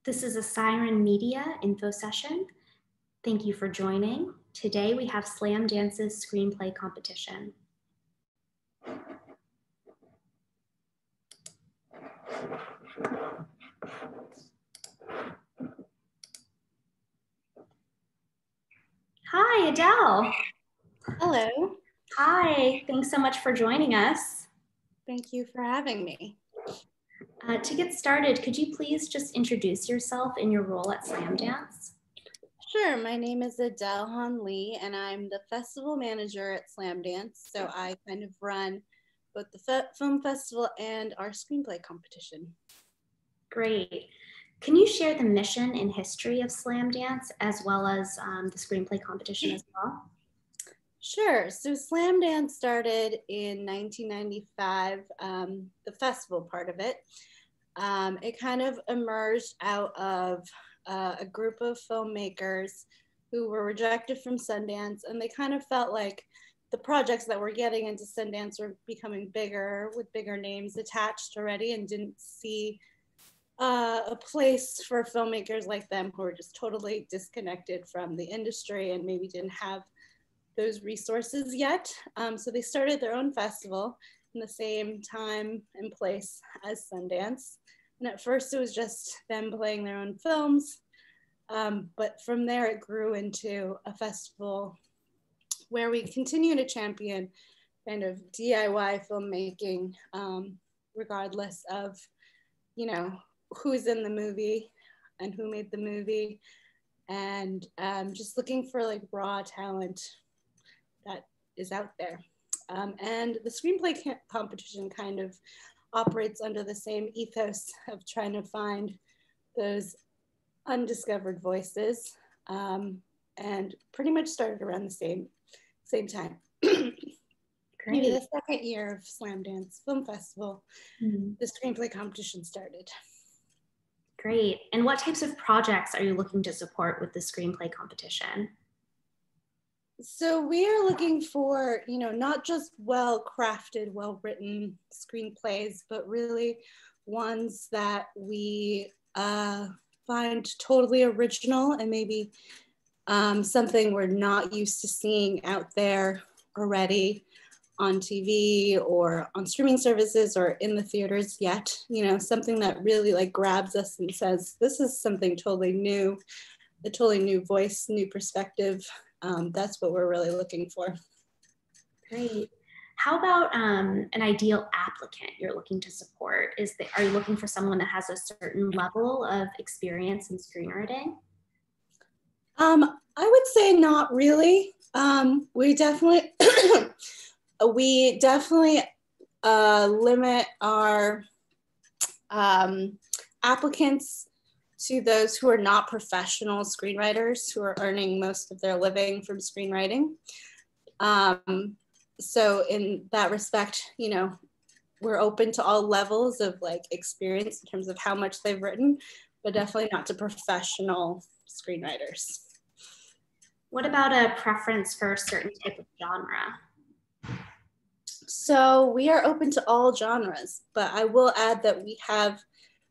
This is a Syrn Media info session. Thank you for joining. Today we have Slamdance's Screenplay Competition. Hi, Adele. Hello. Hi, thanks so much for joining us. Thank you for having me. To get started, could you please just introduce yourself and your role at Slamdance? Sure, my name is Adele Han Li, and I'm the festival manager at Slamdance. So I kind of run both the film festival and our screenplay competition. Great. Can you share the mission and history of Slamdance as well as the screenplay competition as well? Sure. So Slamdance started in 1995, the festival part of it. It kind of emerged out of a group of filmmakers who were rejected from Sundance, and they kind of felt like the projects that were getting into Sundance were becoming bigger with bigger names attached already, and didn't see a place for filmmakers like them who were just totally disconnected from the industry and maybe didn't have those resources yet. So they started their own festival in the same time and place as Sundance. And at first it was just them playing their own films. But from there it grew into a festival where we continue to champion kind of DIY filmmaking, regardless of, you know, who's in the movie and who made the movie, and just looking for like raw talent that is out there. And the screenplay competition kind of operates under the same ethos of trying to find those undiscovered voices, and pretty much started around the same time. Maybe the second year of Slamdance Film Festival, the screenplay competition started. Great. And what types of projects are you looking to support with the screenplay competition? So we are looking for, you know, not just well-crafted, well-written screenplays, but really ones that we find totally original and maybe something we're not used to seeing out there already on TV or on streaming services or in the theaters yet. You know, something that really like grabs us and says, this is something totally new, a totally new voice, new perspective. That's what we're really looking for. Great. How about an ideal applicant you're looking to support? Are you looking for someone that has a certain level of experience in screenwriting? I would say not really. We definitely limit our applicants to those who are not professional screenwriters who are earning most of their living from screenwriting. So in that respect, you know, we're open to all levels of like experience in terms of how much they've written, but definitely not to professional screenwriters. What about a preference for a certain type of genre? So we are open to all genres, but I will add that we have,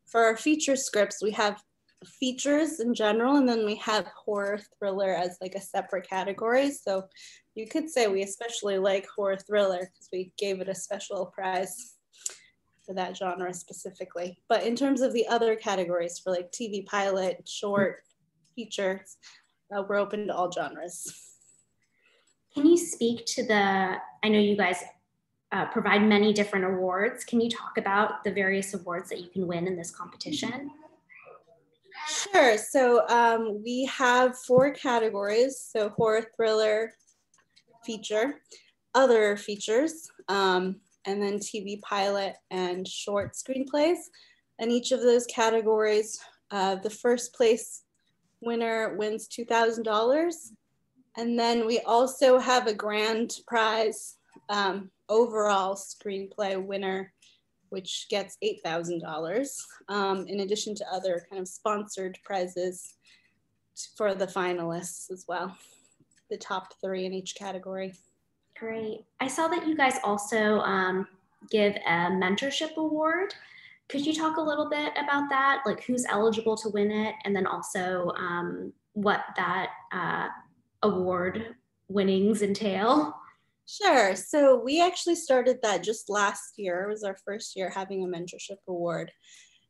for our feature scripts, we have features in general, and then we have horror thriller as like a separate category. So you could say we especially like horror thriller because we gave it a special prize for that genre specifically. But in terms of the other categories for like TV pilot, short, features, we're open to all genres. Can you speak to I know you guys provide many different awards. Can you talk about the various awards that you can win in this competition? Sure. So we have 4 categories. So horror, thriller, feature, other features, and then TV pilot and short screenplays. And each of those categories, the first place winner wins $2,000. And then we also have a grand prize overall screenplay winner, which gets $8,000, in addition to other kind of sponsored prizes for the finalists as well, the top 3 in each category. Great. I saw that you guys also give a mentorship award. Could you talk a little bit about that? Like who's eligible to win it, and then also what that award winnings entail? Sure. So we actually started that just last year. It was our first year having a mentorship award.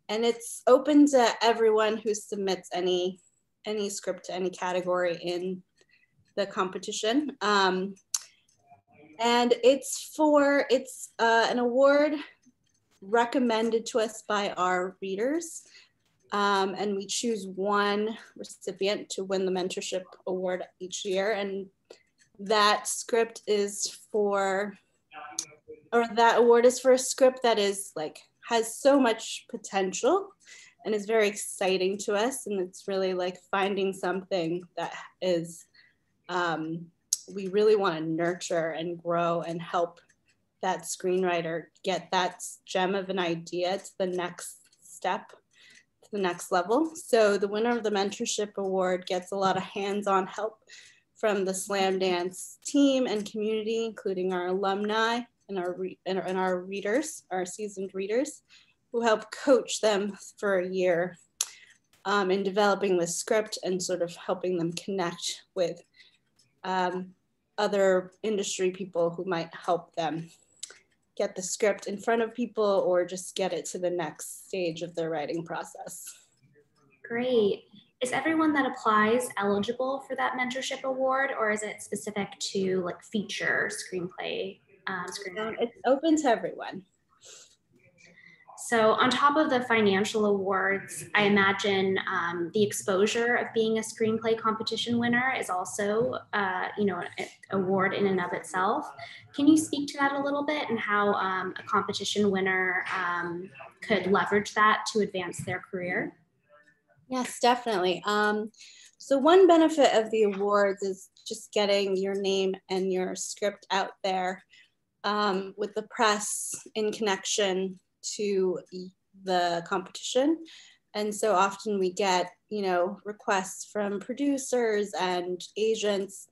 And it's open to everyone who submits any script to any category in the competition. And it's an award recommended to us by our readers. And we choose one recipient to win the mentorship award each year. And that script is that award is for a script that is like, has so much potential and is very exciting to us. And it's really like finding something that is, we really want to nurture and grow and help that screenwriter get that gem of an idea to the next step, to the next level. So the winner of the mentorship award gets a lot of hands-on help from the Slamdance team and community, including our alumni and our readers, our seasoned readers, who help coach them for a year in developing the script and sort of helping them connect with other industry people who might help them get the script in front of people or just get it to the next stage of their writing process. Great. Is everyone that applies eligible for that mentorship award, or is it specific to like feature screenplay? It's open to everyone. So on top of the financial awards, I imagine the exposure of being a screenplay competition winner is also, an award in and of itself. Can you speak to that a little bit and how a competition winner could leverage that to advance their career? Yes, definitely. So one benefit of the awards is just getting your name and your script out there with the press in connection to the competition. And so often we get, requests from producers and agents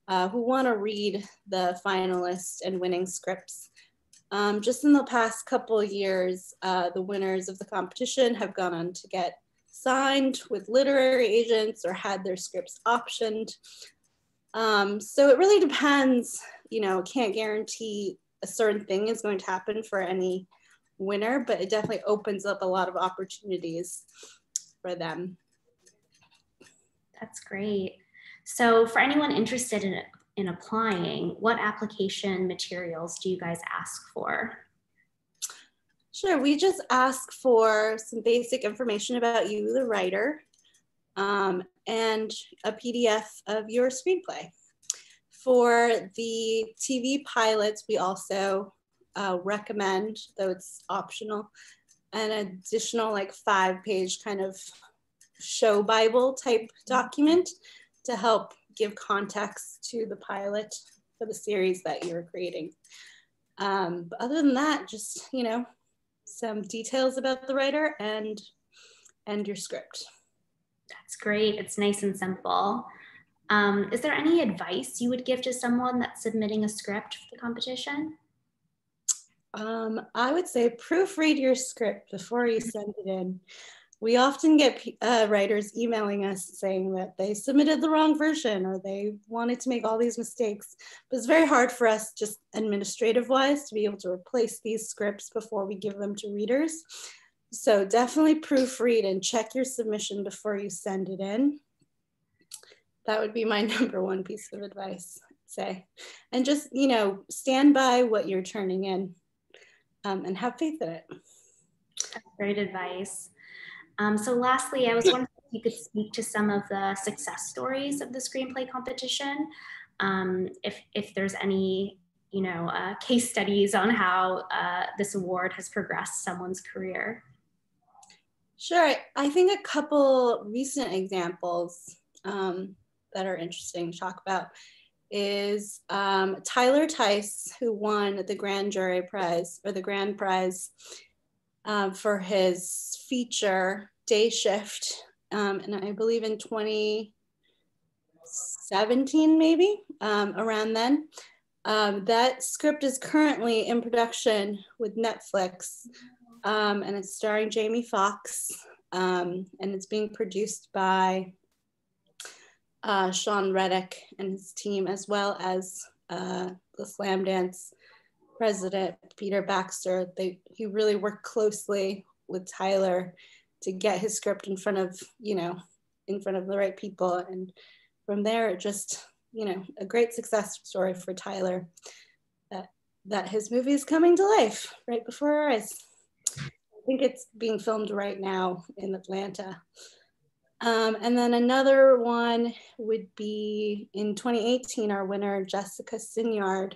who want to read the finalists and winning scripts. Just in the past couple of years, the winners of the competition have gone on to get signed with literary agents or had their scripts optioned. So it really depends, can't guarantee a certain thing is going to happen for any winner, but it definitely opens up a lot of opportunities for them. That's great. So for anyone interested in applying, what application materials do you guys ask for? Sure, we just ask for some basic information about you, the writer, and a PDF of your screenplay. For the TV pilots, we also recommend, though it's optional, an additional like 5-page kind of show Bible type document to help give context to the pilot for the series that you're creating. But other than that, just, some details about the writer and your script. That's great. It's nice and simple. Is there any advice you would give to someone that's submitting a script for the competition? I would say proofread your script before you send it in. We often get writers emailing us saying that they submitted the wrong version or they wanted to make all these mistakes. But it's very hard for us just administrative wise to be able to replace these scripts before we give them to readers. So definitely proofread and check your submission before you send it in. That would be my number one piece of advice, I'd say. And just, stand by what you're turning in and have faith in it. That's great advice. So lastly, I was wondering if you could speak to some of the success stories of the screenplay competition. If there's any, case studies on how this award has progressed someone's career. Sure, I think a couple recent examples that are interesting to talk about is Tyler Tice, who won the Grand Jury Prize or the Grand Prize for his feature Day Shift, and I believe in 2017, maybe around then. That script is currently in production with Netflix and it's starring Jamie Foxx, and it's being produced by Sean Reddick and his team, as well as the Slamdance president, Peter Baxter. He really worked closely with Tyler to get his script in front of, in front of the right people. And from there, it just, a great success story for Tyler, that his movie is coming to life right before our eyes. I think it's being filmed right now in Atlanta. And then another one would be in 2018, our winner, Jessica Sinyard.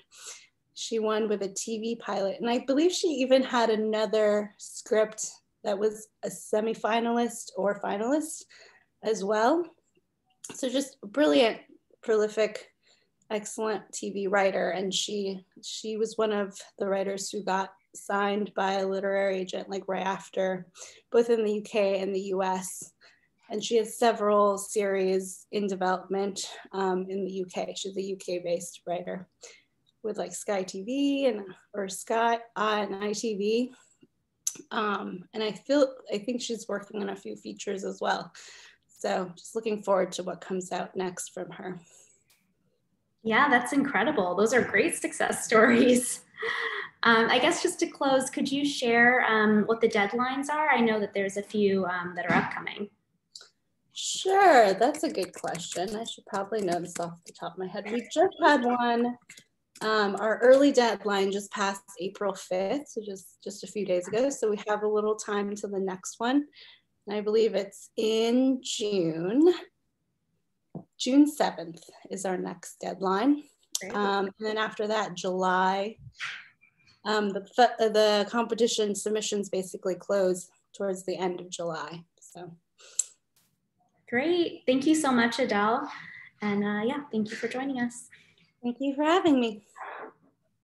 She won with a TV pilot. And I believe she even had another script that was a semi-finalist or finalist as well. So just brilliant, prolific, excellent TV writer. And she was one of the writers who got signed by a literary agent like right after, both in the UK and the US. And she has several series in development in the UK. She's a UK-based writer with like Sky TV or Sky and ITV. And I think she's working on a few features as well. So just looking forward to what comes out next from her. Yeah, that's incredible. Those are great success stories. I guess just to close, could you share what the deadlines are? I know that there's a few that are upcoming. Sure, that's a good question. I should probably know this off the top of my head. We just had one. Our early deadline just passed April 5th, so just a few days ago. So we have a little time until the next one. And I believe it's in June. June 7th is our next deadline. And then after that, July. The competition submissions basically close towards the end of July. So. Great. Thank you so much, Adele. And yeah, thank you for joining us. Thank you for having me.